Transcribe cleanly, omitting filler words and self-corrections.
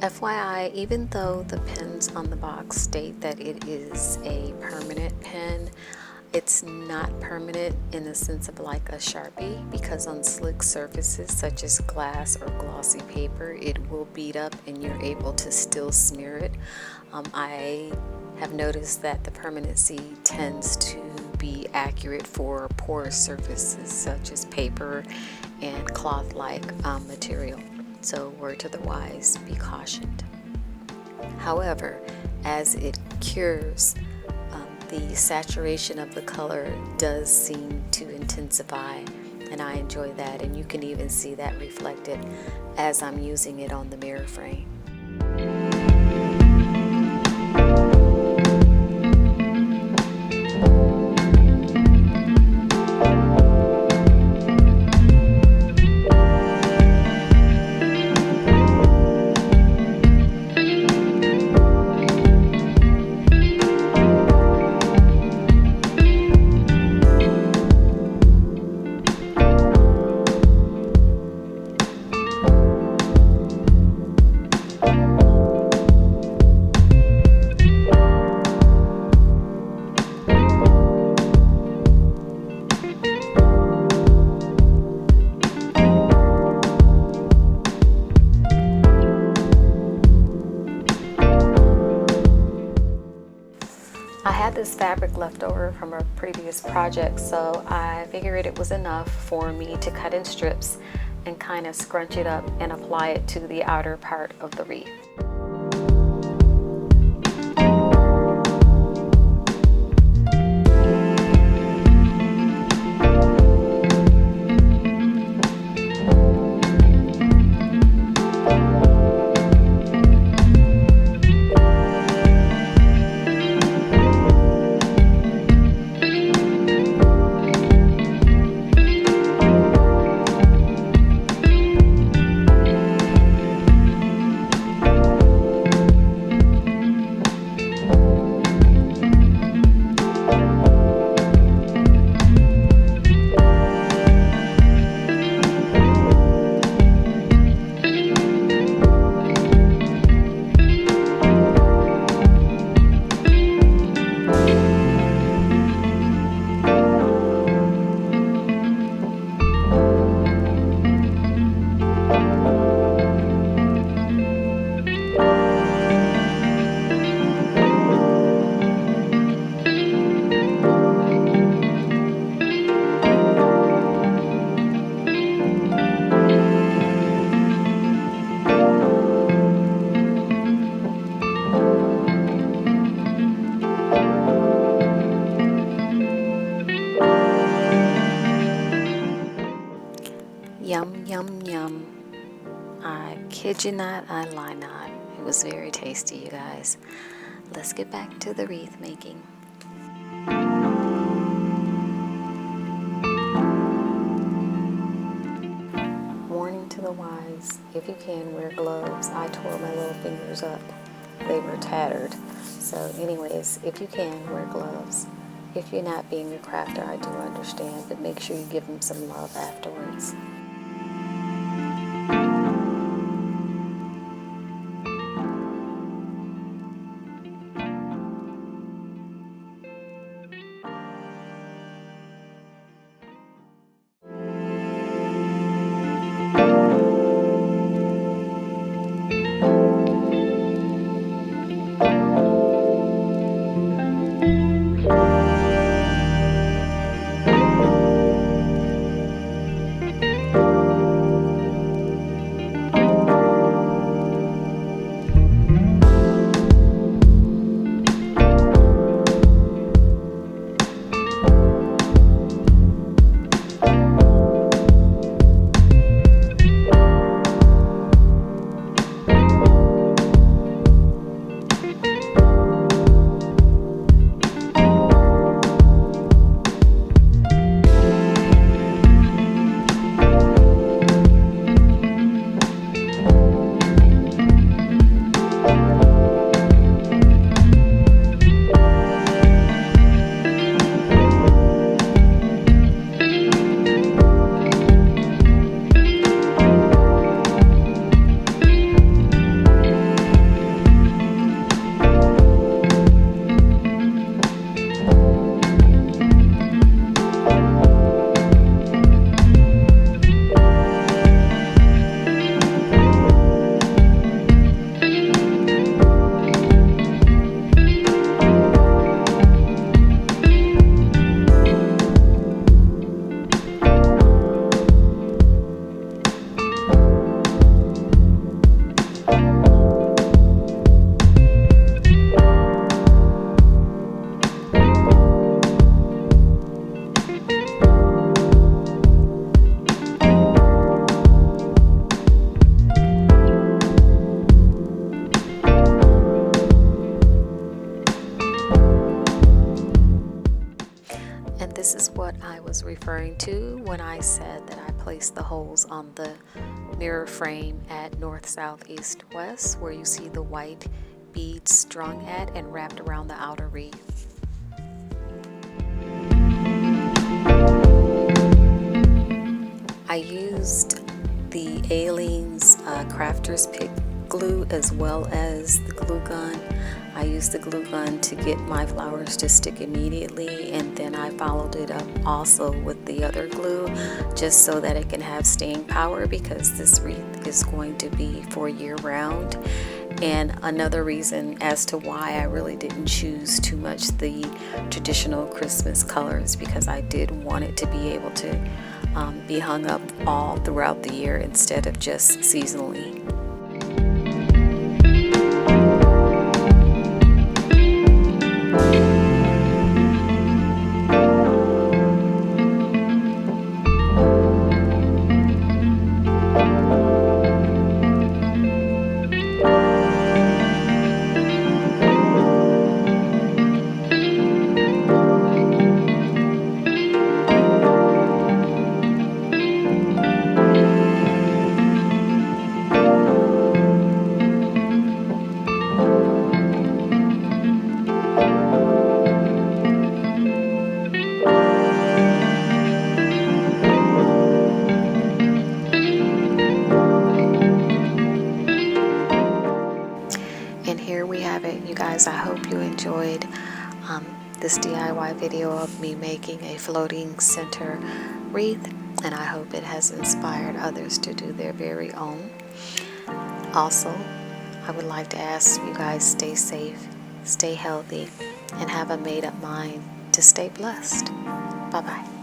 FYI, even though the pens on the box state that it is a permanent pen, it's not permanent in the sense of like a Sharpie, because on slick surfaces such as glass or glossy paper, it will bead up and you're able to still smear it. I have noticed that the permanency tends to be accurate for porous surfaces such as paper and cloth-like material. So word to the wise, be cautioned. However, as it cures, the saturation of the color does seem to intensify, and I enjoy that, and you can even see that reflected as I'm using it on the mirror frame. I had this fabric left over from a previous project, so I figured it was enough for me to cut in strips and kind of scrunch it up and apply it to the outer part of the wreath. Yum, yum, yum. I kid you not, I lie not. It was very tasty, you guys. Let's get back to the wreath making. Warning to the wise, if you can, wear gloves. I tore my little fingers up. They were tattered. So anyways, if you can, wear gloves. If you're not being a crafter, I do understand, but make sure you give them some love afterwards. referring to when I said that I placed the holes on the mirror frame at north, south, east, west, where you see the white beads strung at and wrapped around the outer wreath. I used the Aleene's Crafter's Pick glue as well as the glue gun. I used the glue gun to get my flowers to stick immediately, and then I followed it up also with the other glue just so that it can have staying power, because this wreath is going to be for year round. And another reason as to why I really didn't choose too much the traditional Christmas colors, because I did want it to be able to be hung up all throughout the year instead of just seasonally. And here we have it, you guys. I hope you enjoyed this DIY video of me making a floating center wreath, and I hope it has inspired others to do their very own. Also, I would like to ask you guys, stay safe, stay healthy, and have a made-up mind to stay blessed. Bye-bye.